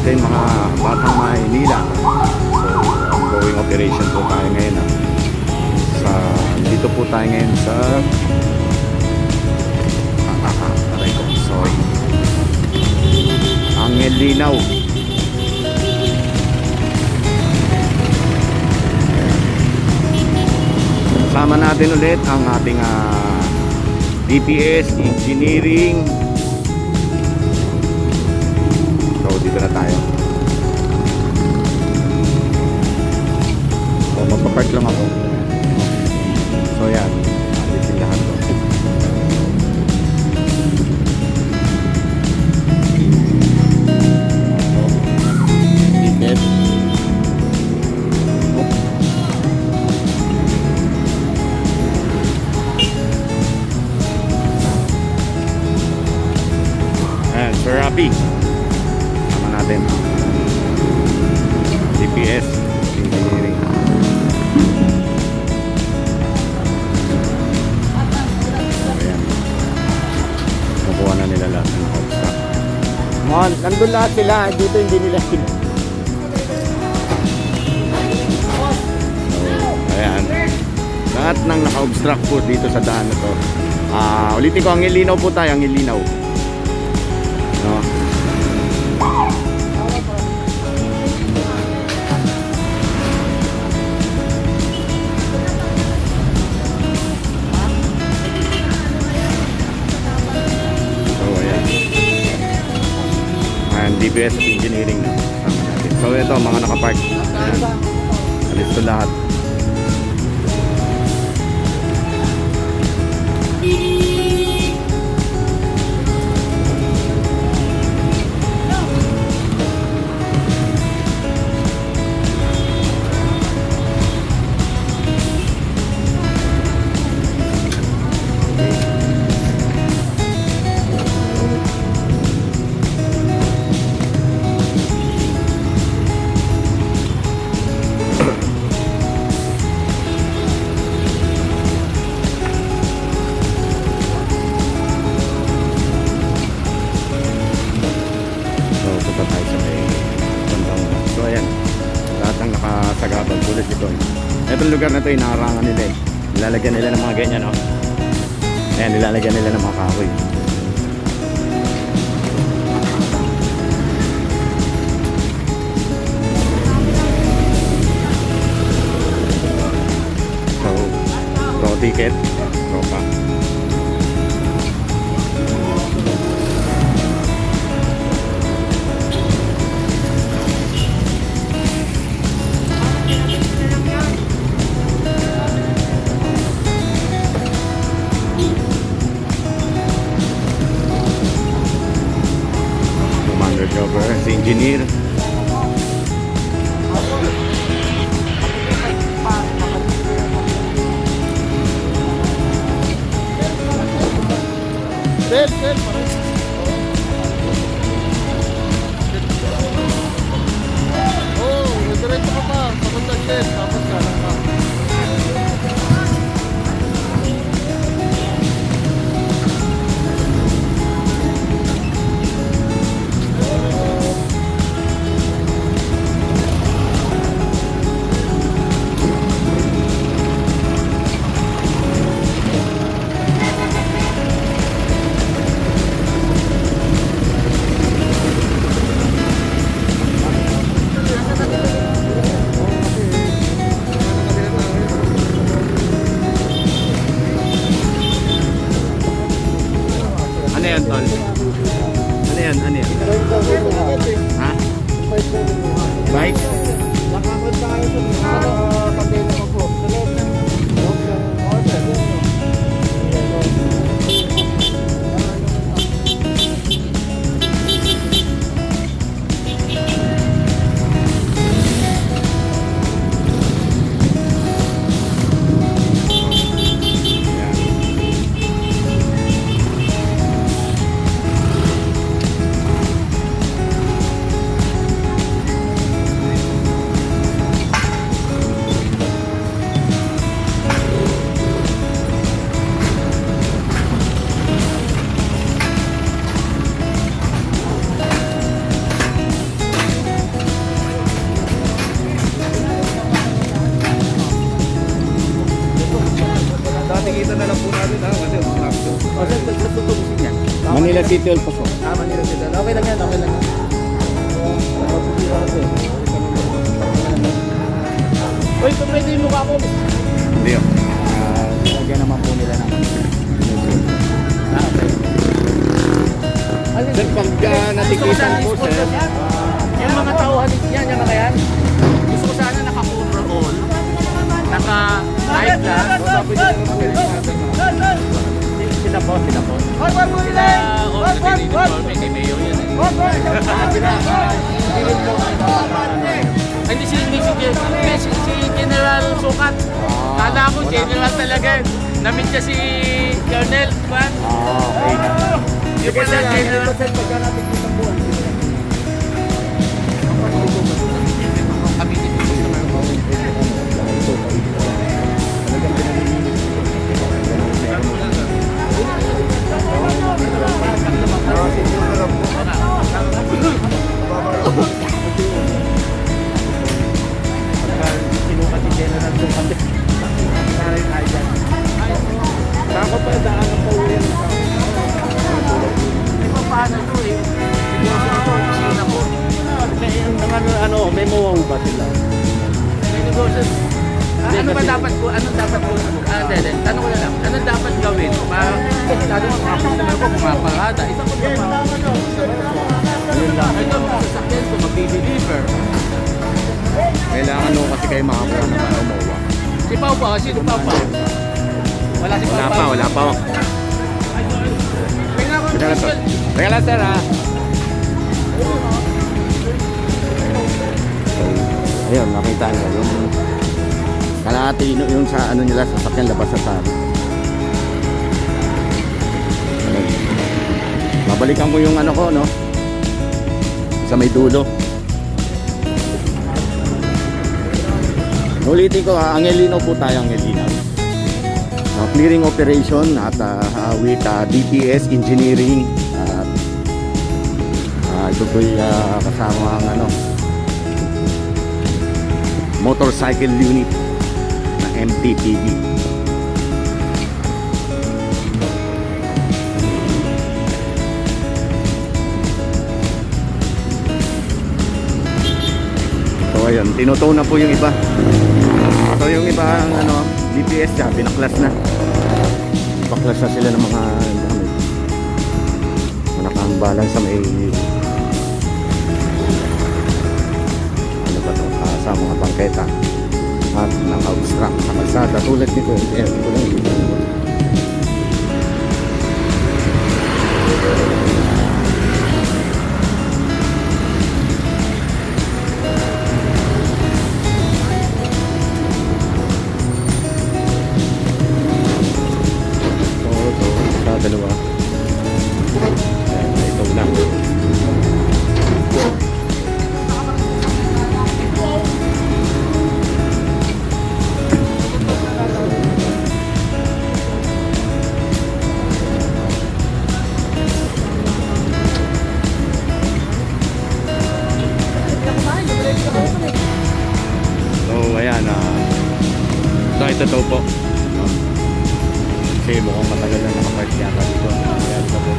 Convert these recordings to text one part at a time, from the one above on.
natin mga Batang Maynila. So ongoing operation po tayo ngayon dito po tayo ngayon sa aray ko, sorry, Angel Linaw. Kasama natin ulit ang ating DPS Engineering. So dito na tayo. So magpapark lang ako. So yan, alisin lahat to. Ticket. Ayan, Sir Rafi. Sama natin. DPS Engineering. Kukuha na nila lahat ng hopstock. Nandun lahat sila. Dito hindi nila sila. So, ayan. Lahat ng naka-obstruct po dito sa daan na to. Ulitin ko, Angel Linaw po tayo. Angel Linaw. No? DPS Engineering na sama natin. So ito mga nakapark. Ayan. Alis to lahat. Nakasagabal pulis ito. Itong lugar na ito inaharangan nila eh. Nilalagyan nila ng mga ganyan, no? Ayan, nilalagyan nila ng mga kahoy. So ticket tropa. Si engineer. Sel. Oh, diretso ka pa. Papunta sel. Tapos kanan ka. Manila City Hall po. Manila City. Okay lang yan, okay lang yan. Uy, pwede yung mukha ko. Hindi yun. Lagyan naman po nila ng okay. Sir, pag natikitan po, sir. Yung mga tauhan yan, yung mga yan. Gusto ko sana naka-overall. Naka-live lang. Sila po. Sila already uniform. May mayo yan. Hindi si General Sukat. Kala ko General talaga. Namit niya si Colonel. Okay na. Yung pala General. Kami dito. Sinukat si General Sukat. Takot pa daan pa uwi. Di ba paano ito eh? Siguro po. May muwang ba sila? May negosyo. Ano ba dapat ko? Ano dapat ko? Hindi. Tanong ko na lang. Ano dapat gawin? Kasi lalo mga customer ko pumaparada. Isa ko na pa. Yun lang. Ito mga sasakyan ko mag-deliver. Kailangan kasi kayo makakuha ng umuwa. Si Pao pa. Sino Pao pa? Wala si Pao pa. Wala pa. Tingnan ko yung visual. Teka lang, sir, ha? Ayun, nakita nyo yung kalahati yung sa ano nila sasakyan labas sa sari. Babalikan ko yung ano ko, no? Sa may dulo. Ulitin ko, Angelino po tayo, Angelino. Clearing operation at with DPS Engineering at ito po'y kasama ang ano, motorcycle unit ng MTPB. So ayun, tinutuw na po yung iba. So yung iba ang ano, DPS siya, pinaklas na. Baklas na sila ng mga nakahambalan sa may ano ba ito, sa mga bangketa at naka-obstruct sa kalsada tulad nito. Ito lang dito. Dalawa. Ayan, ito lang. So, ayan. So, ito to po. Kasi mukhang matagal na nakapark yata dito. Ayan pa po.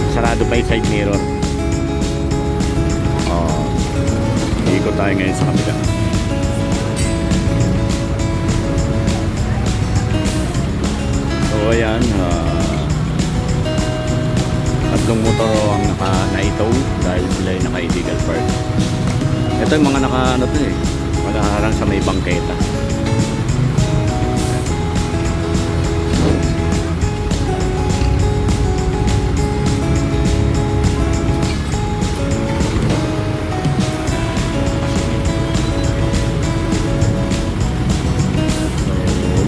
Sarado pa yung side mirror. Iikot tayo ngayon sa kabila. So ayan, tatlong motor ang naitaw dahil sila yung naka-illegal park. Ito yung mga naka-ano to eh, nakaharang sa may bangketa.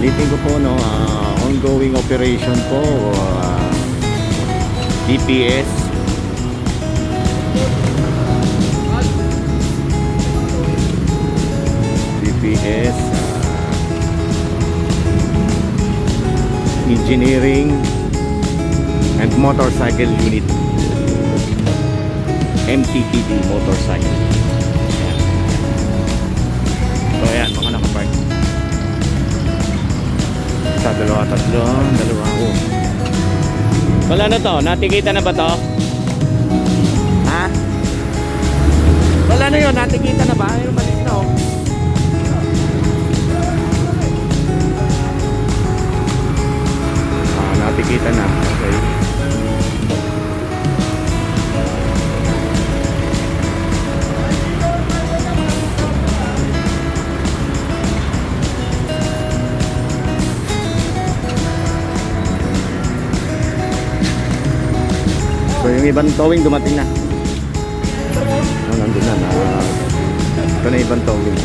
Ulitin ko po, no, ongoing operation po, DPS Engineering and Motorcycle Unit, MTPB Motorcycle. So ayan, mga nakapark. Isa, dalawa, tatlo, dalawa. Wala na to, natikita na ba to? Ha? Wala na yun, natikita na ba? Ayun, maliit na oh. Natikita na, okay. So yung ibang towing dumating na. Nandun na. Ito na ibang towing.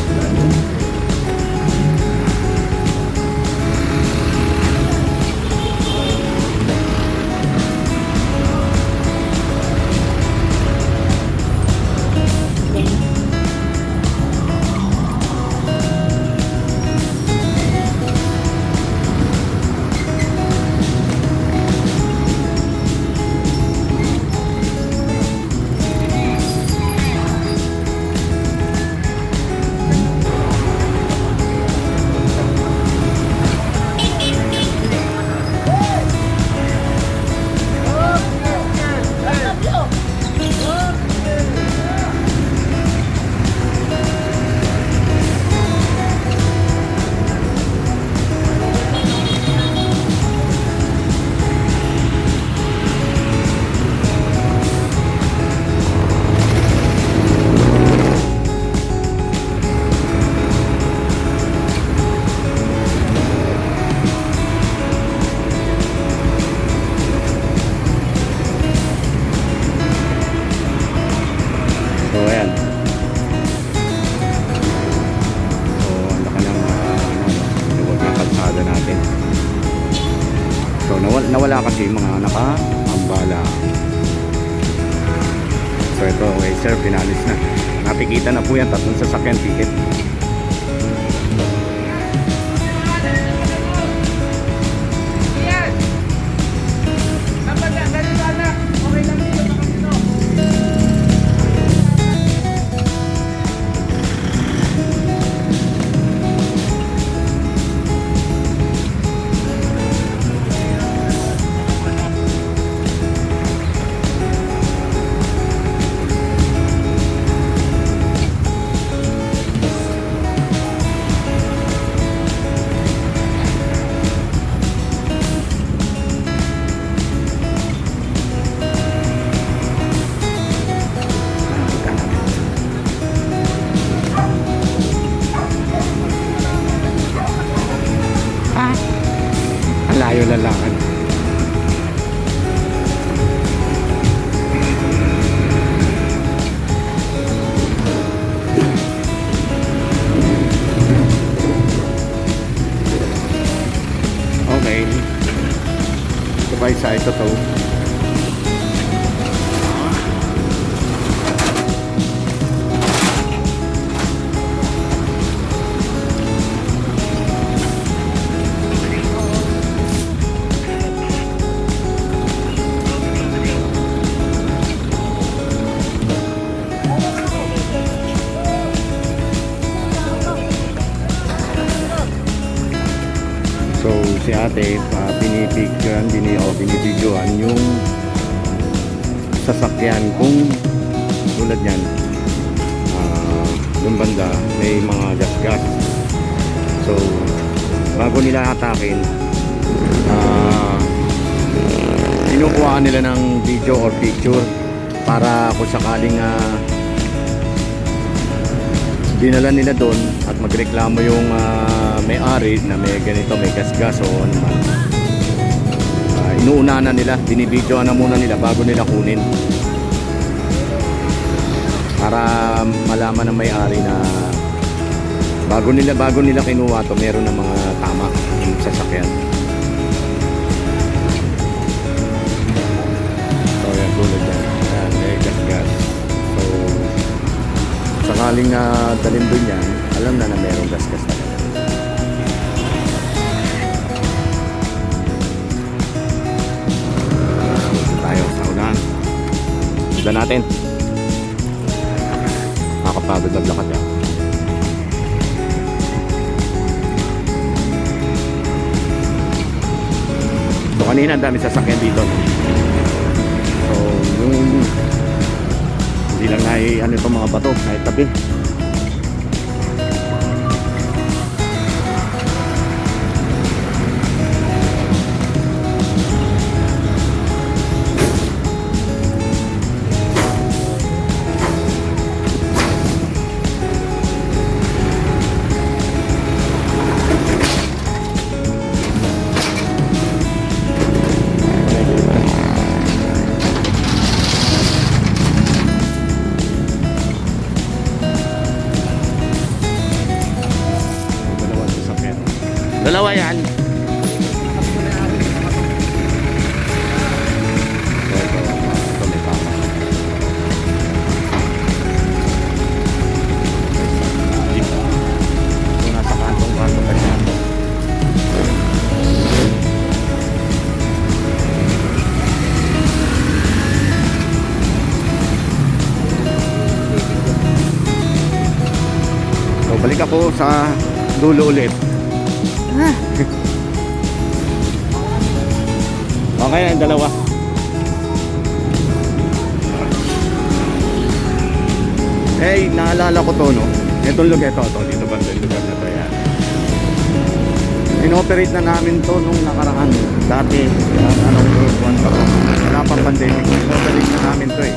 So ayan. So ang laki ng luwag ng kalsada natin. So nawala kasi yung mga naka-ambala. So ito, okay sir, pinalis na. Napikita na po yan, 3 sasakyan ticket. Layo lalangan. Okay. Sabay sa ito to. So si ate binibidyoan yung sasakyan kung tulad yan yung banda may mga gas-gas. So bago nila atakin kinukuhaan nila ng video or picture para kung sakaling dinala nila doon at magreklamo yung may-ari na may ganito, may gas-gas o ano man. Inuuna na nila, binibidyoan na muna nila bago nila kunin. Para malaman ng may-ari na bago nila kinuha to, meron ng mga tama yung sasakyan. So yan, tulad yan. Yan, may gas-gas. So sakaling dalhin doon yan, alam na merong gas-gas talaga. Tayo, saunahan. Ganda natin. Nakakapagod maglakad yan. So kanina ang dami sasakyan dito, no? So yung hindi lang ano itong mga bato na itabi. Dalawa yan. Ito may tama. Jeep. Ito nasa kantong pa siya. So balik ako sa dulo ulit. Okay na yung dalawa. Eh, naalala ko to, no? Itong lugar to, dito ba yung lugar na to, yan. Inoperate na namin to nung nakaraan. Dati, group 1 pa to. Wala pang pandemic. Inoperate na namin to, eh.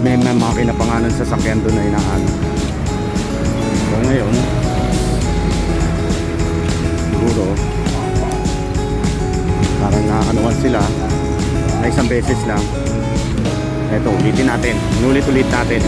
May makina pa nga ng sasakyan doon na inaano. So ngayon siguro parang naanoan sila na isang beses lang. Eto, ulitin natin, ulit natin.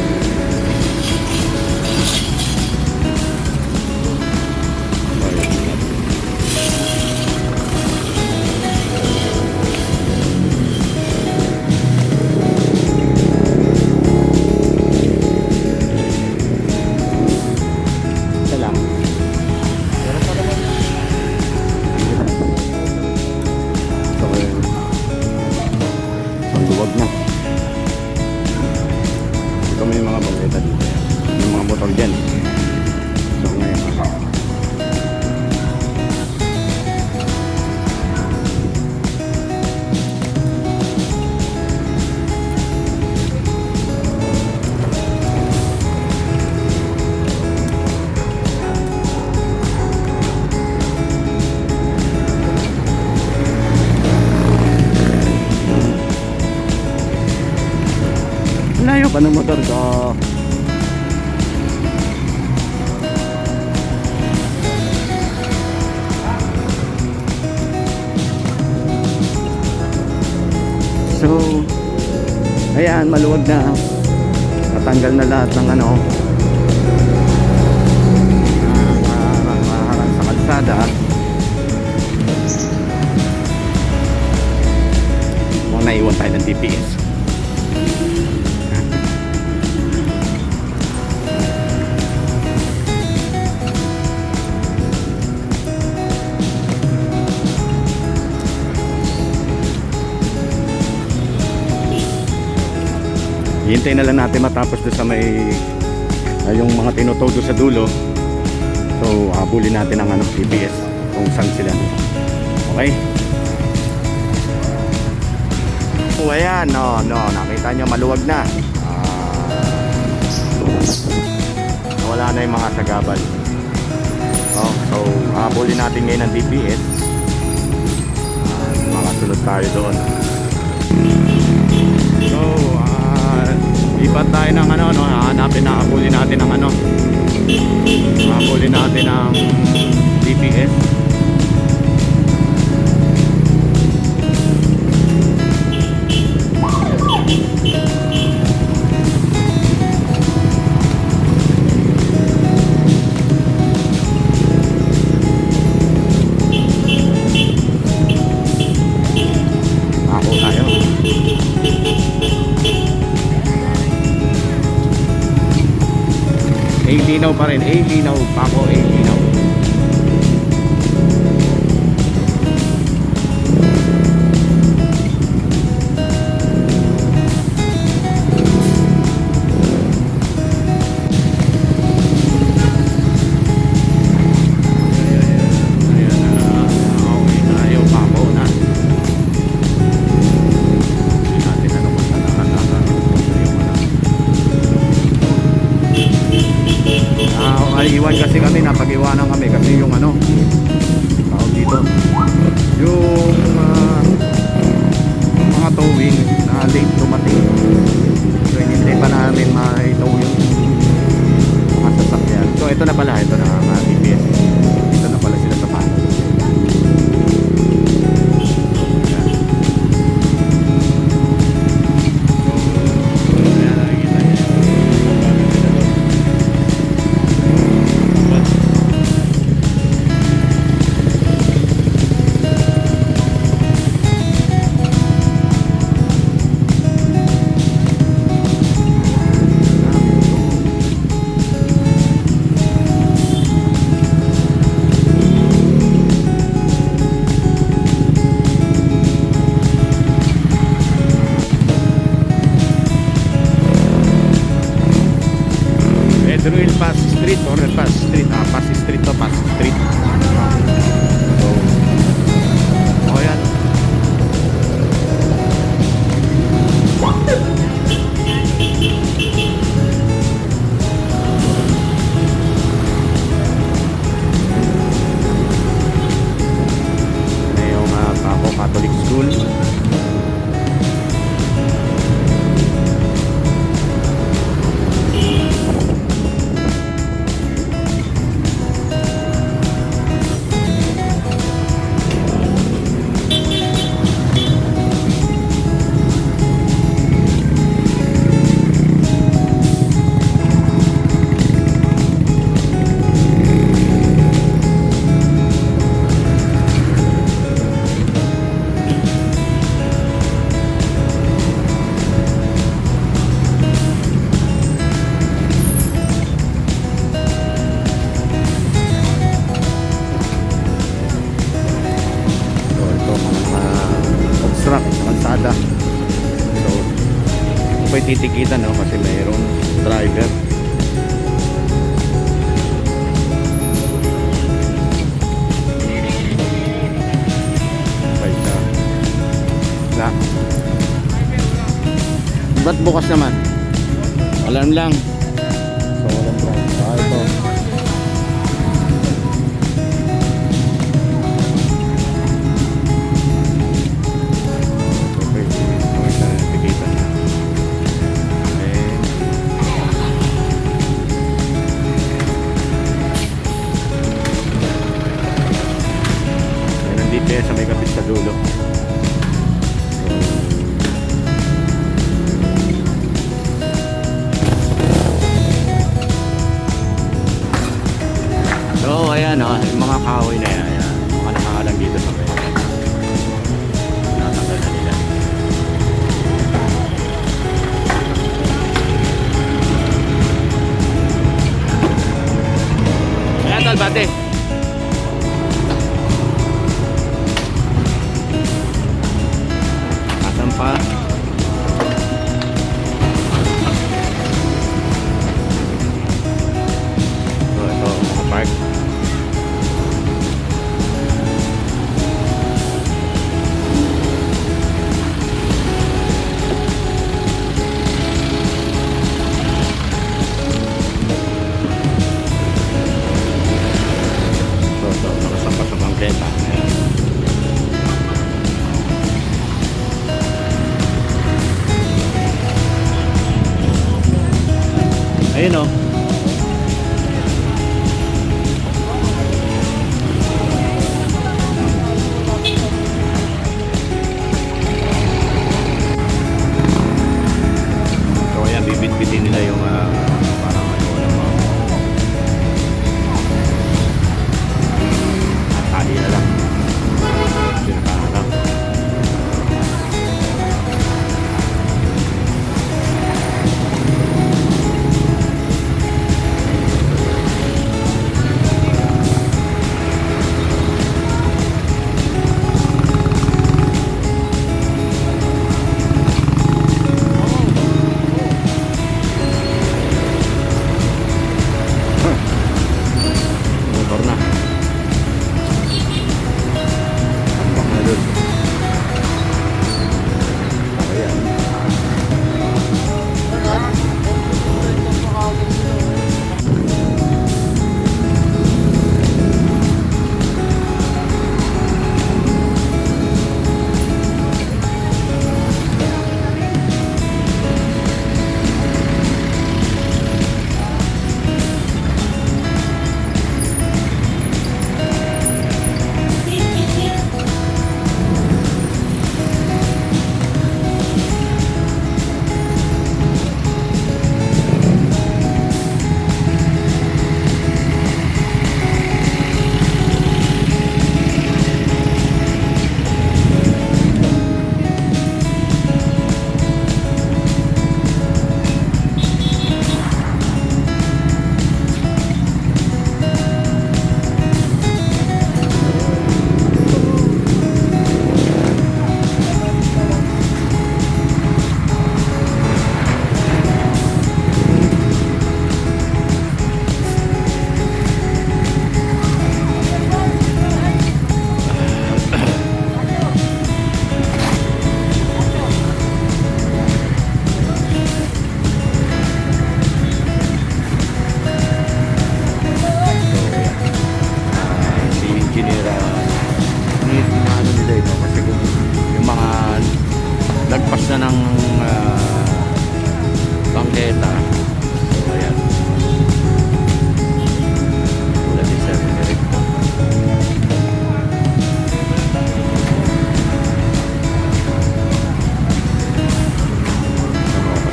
Layo pa ng motor ko. So ayan, maluwag na. Natanggal na lahat ng maharang sa kalsada. Mukhang naiwan tayo ng DPS. Hintayin na lang natin matapos doon sa may yung mga tinutodo sa dulo. So habulin natin ang GPS kung saan sila. Okay? So ayan, nakita nyo maluwag na. Wala na yung mga sagabal. So habulin natin ngayon ang GPS. Makasunod tayo doon. So ipat tayo ng hahanapin na habulin natin ang habulin natin ang DPS. Ako tayo. Linaw pa rin, linaw pa ako, linaw. Naiwan kasi kami, napag-iwanan kami kasi yung ano, tawag dito, yung mga towing na late dumating. So hinintay pa namin ma-tow yung mga sasakyan. So ito na pala, ito na mga DPS. Ito na pala sila sa panel. Yan. Ayan, nakikita niyo. Pedro Pass Street or Pass Street, Pass Street to Pass Street. So, oh yan. Ano yung Paco Catholic School. Obstruct sa kalsada. So ito ay titikitan, no? Kasi mayroong driver. Okay siya. Na. Ba't bukas naman? Alarm lang. So walang driver. Ito. Sa may kapit sa dulo. So ayan, yung mga kahoy na yan, ayan, mga nakahalang dito sa may natanggal na nila. Ayan, talbate. Pa. So ito mga park. So ito nakasampa sa bangketa. Ayun o. So ayan, bibit-bitin nila yung parang ano ng mga tali na lang. Sinakaharap.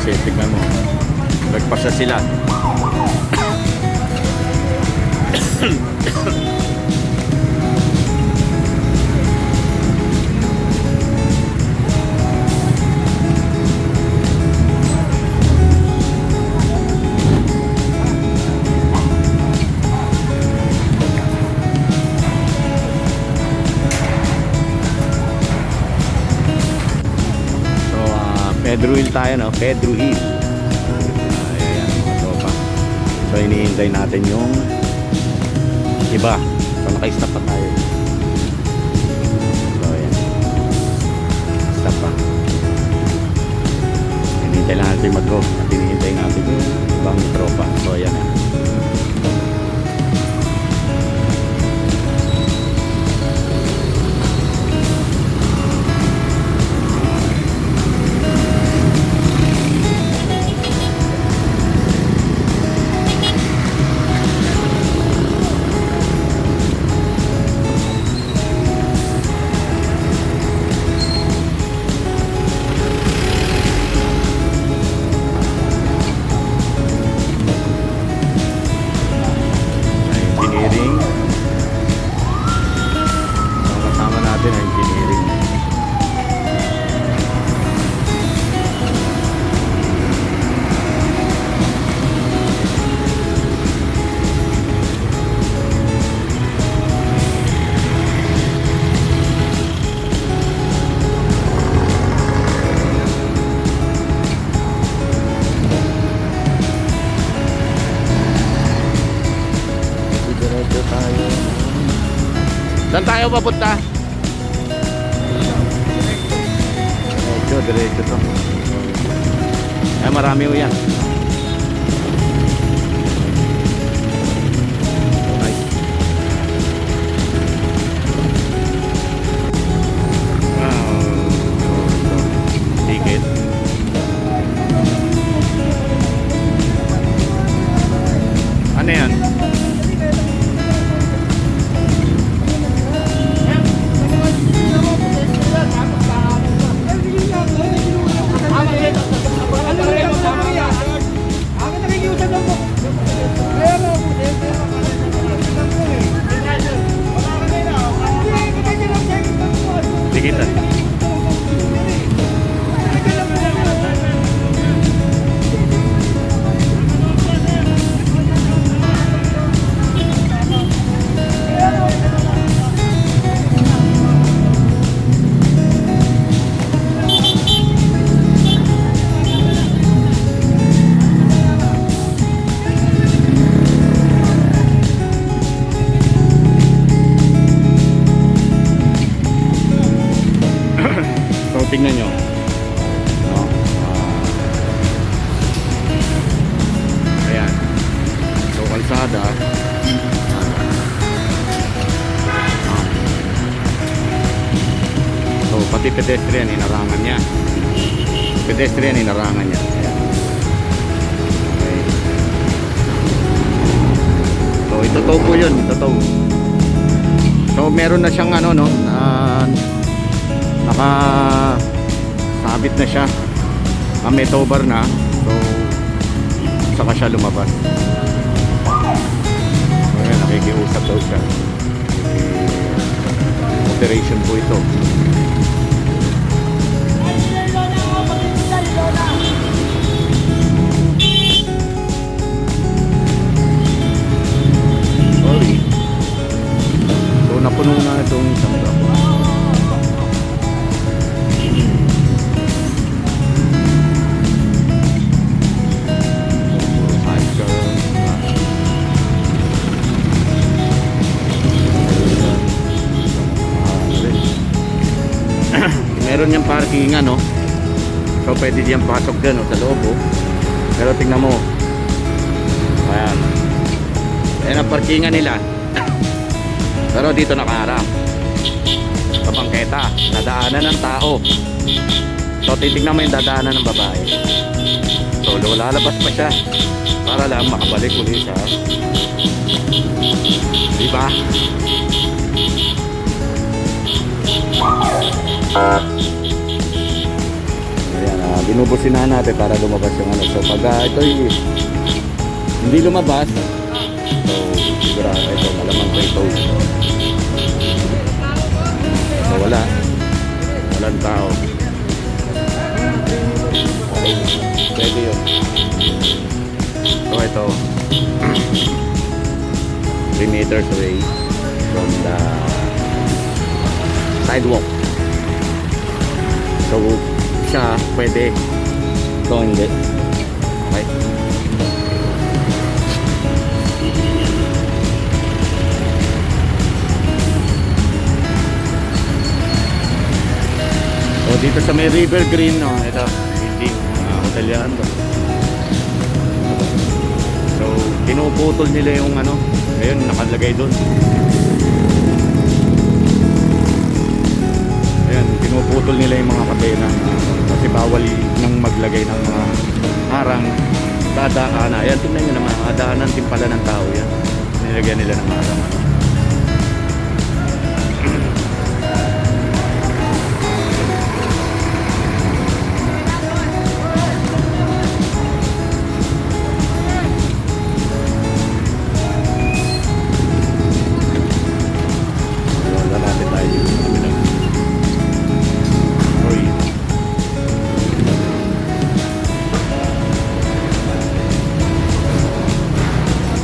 kasi tignan mo. Nagpasa sila. Pedro Hill tayo, no? Pedro Hill. Ayan, mga tropa. So, hinihintay natin yung iba. So, naka-stop pa tayo. So, ayan. Stop pa. Hinihintay lang natin mag-go. At hinihintay natin yung ibang tropa. So, ayan na. Engineering. Ang kasama natin ang engineering. Diretso tayo. Saan tayo papunta? Diretso to. Ay, marami ho yan. Nice. Ticket. Ano yan? Tikitan. So, tingnan nyo. No? Ayan. So, kalsada. So, pati pedestrian, inarangan niya. Pedestrian, inarangan niya. Ayan. Okay. So, ito po yun. Ito. So, meron na siyang ano, no? Sabit na siya. May tow bar na. So saka siya lumabas. Ayan, nakikiusap daw siya. Operation po ito. Sorry. So napuno na itong isang truck. Meron niyang parking, no? So pwede diyang pasok dyan, no? Sa loob, oh. Pero tingnan mo. Ayan. Ayan ang parkingan nila. Pero dito nakaharap sa bangketa, nadaanan ng tao. So titignan mo yung dadaanan ng babae. So lalabas pa siya para lang makabalik ulit siya. Diba? Ayan. Ayan, binubusinahan natin para lumabas yung ano. So pag ito'y hindi lumabas, so sigurado ito, malamang ko ito. So walang tao. Okay, pwede yun. So ito, 3 meters away from the sidewalk. So siya pwede, ito hindi. Okay. So dito sa may River Green, no, ito building, hotel yan to. So pinuputol nila yung ano, ayun nakalagay doon. Ayan, pinuputol nila yung mga kadena kasi bawal nang maglagay ng mga harang dadaanan. Ayan, tingnan nyo naman, daanan din pala ng tao yan. Nilagyan nila ng harang. Lalapit tayo dito sa kabilang. Oy.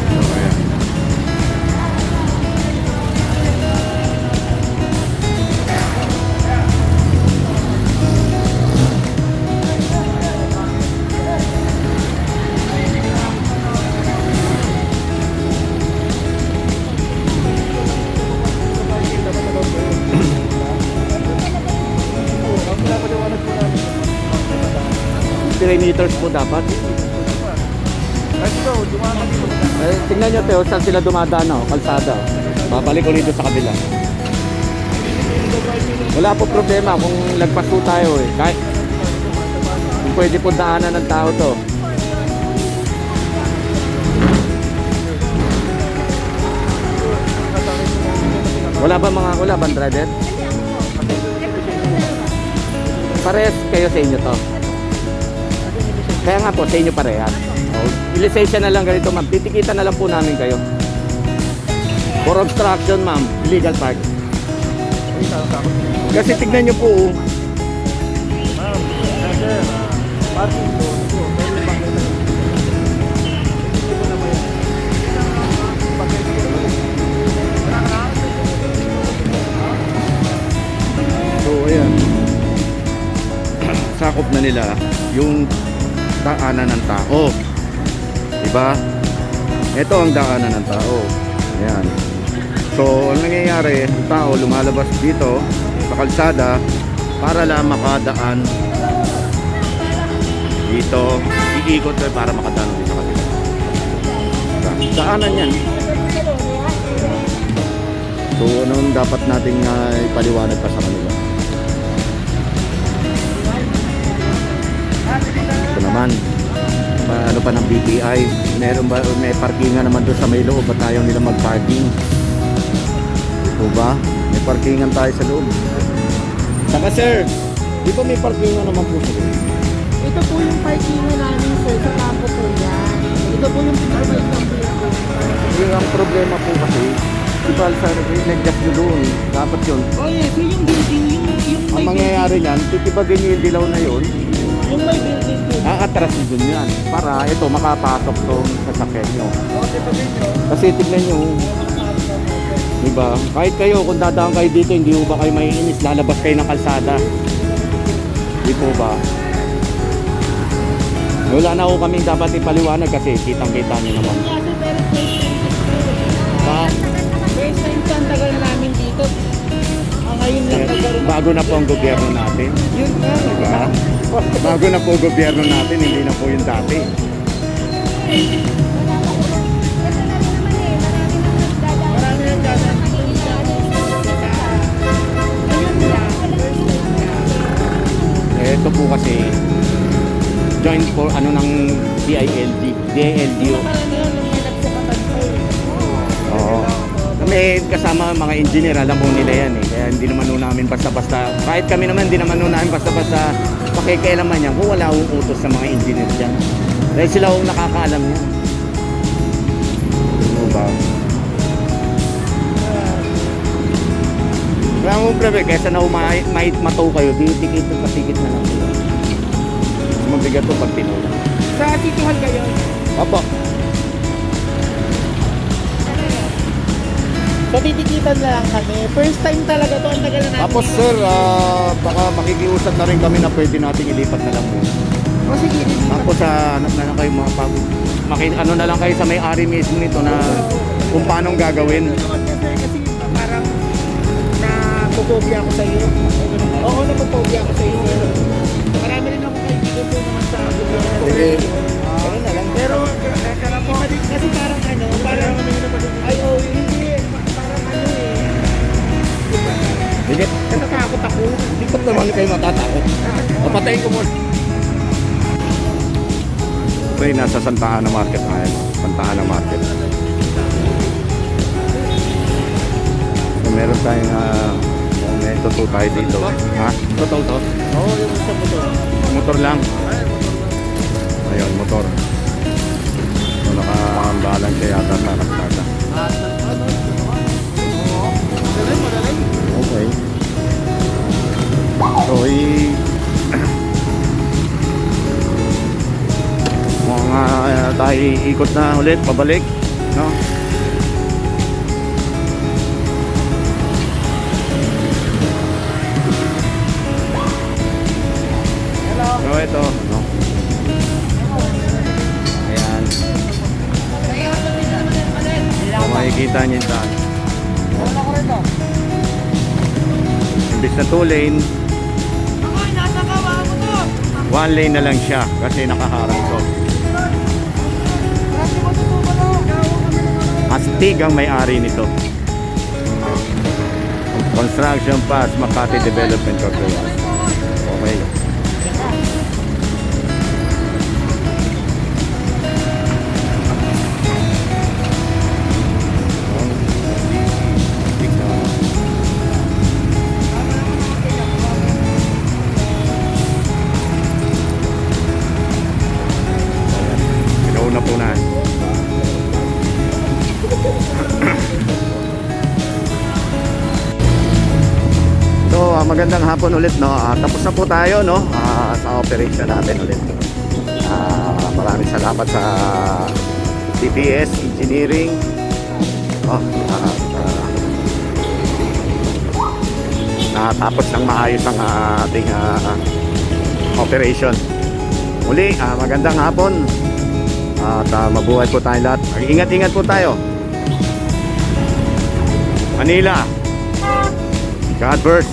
So, ayan. Meters po dapat. Let's go, dumaan dito. Tingnan nyo Teo, saan sila dumadaan, no? Kalsada. Babalik ulit sa kabila. Wala po problema kung lagpas po tayo eh. Kahit kung pwede po daanan ng tao to. Wala bang driver? Parehas kayo sa inyo to. Kaya nga po, sa inyo parehas. Ilisensya na lang ganito, ma'am. Titikita na lang po namin kayo. For obstruction, ma'am. Illegal park. Kasi tignan nyo po. Ma'am, sir, parking to. So, ayan. Sakop na nila yung daanan ng tao. Diba? Ito ang daanan ng tao. Ayan. So, ang nangyayari, ang tao lumalabas dito sa kalsada para lang makadaan dito. Iikot para makadaan dito sa kanila. Daanan yan. So, anong dapat nating ipaliwanag pa sa kanila? Ito naman, ano pa ng BPI, meron ba, may parkingan naman doon sa may loob, ba't ayaw nila mag-parking? Ito ba? May parkingan tayo sa loob. Saka sir, di ba may parkingan naman po sa loob? Ito po yung parkingan namin sir, sa kampo po yan. Ito po yung pinakabalik ng po. Yung ang problema po kasi, di ba sa nag-just nyo doon, dapat yun. Oh yes, yung building, yung Ang mangyayari niyan, titibagin nyo yung dilaw na yun, yung may building po. aatras nyo dun yan, para ito makapasok tong sasakyan nyo. Kasi tignan nyo, diba? Kahit kayo, kung dadaan kayo dito, hindi mo ba kayo maiinis, lalabas kayo ng kalsada. Di po ba? Wala na ako kaming dapat ipaliwanag kasi kitang-kita nyo naman. Pa, First time sa ang tagal na namin dito. Ngayon lang nagkaroon. bago na po ang gobyerno natin. Yun nga. Diba? Bago na po ang gobyerno natin, hindi na po yung dati. Marami nang dadaan. Ito po kasi joint for ano ng DILGO. Oo. Kami kasama mga engineer, alam po nila yan eh. Kaya hindi naman namin basta-basta, kahit kami naman hindi naman namin basta-basta pakikialaman yan kung wala akong utos sa mga engineer dyan. Dahil sila akong nakakaalam yan. Ano ba? Wala akong problema, kaysa na mataw kayo, titikit at patikit na lang. Mas mabigat to pag tinula. Sa City Hall kayo? Opo. So titikitan na lang kami. First time talaga to, ang tagal na natin. Tapos sir, baka makikiusap na rin kami na pwede nating ilipat na lang po. O sige, Tapos ano na lang kayo mga ano na lang kayo sa may-ari mismo nito na kung paano gagawin. Kasi parang napopobia ako sa iyo. Oo, napopobia ako sa iyo. Marami rin ako kaibigan po naman sa gobyerno. Sige. Ano na lang. Pero kasi parang parang ay hindi, parang Sige. natatakot ako. Hindi ko naman kayo matatakot. Papatayin ko muna. Okay, nasa Santa Ana Market na yan. Santa Ana Market. So, meron tayong may totoo tayo dito. Ha? Totoo to? Oo, yung sa motor. Motor lang. Ayun, motor. So, naka-balance siya yata sa kalsada. Okay. So, mga tayo ikot na ulit, pabalik, no? So, ito, no? Ayan. So, makikita niyo yung daan. Imbis na 2 lane, 1 lane na lang siya kasi nakaharang to. Astig ang may-ari nito. Construction Pass, Makati Development Corporation. Okay. Pinauna po na. So, magandang hapon ulit, no? Tapos na po tayo, no? Sa operation natin ulit. Maraming salamat sa DPS Engineering. Natapos ng maayos ang ating operation. Muli, magandang hapon. At mabuhay po tayo lahat. Ingat-ingat po tayo. Manila, God first.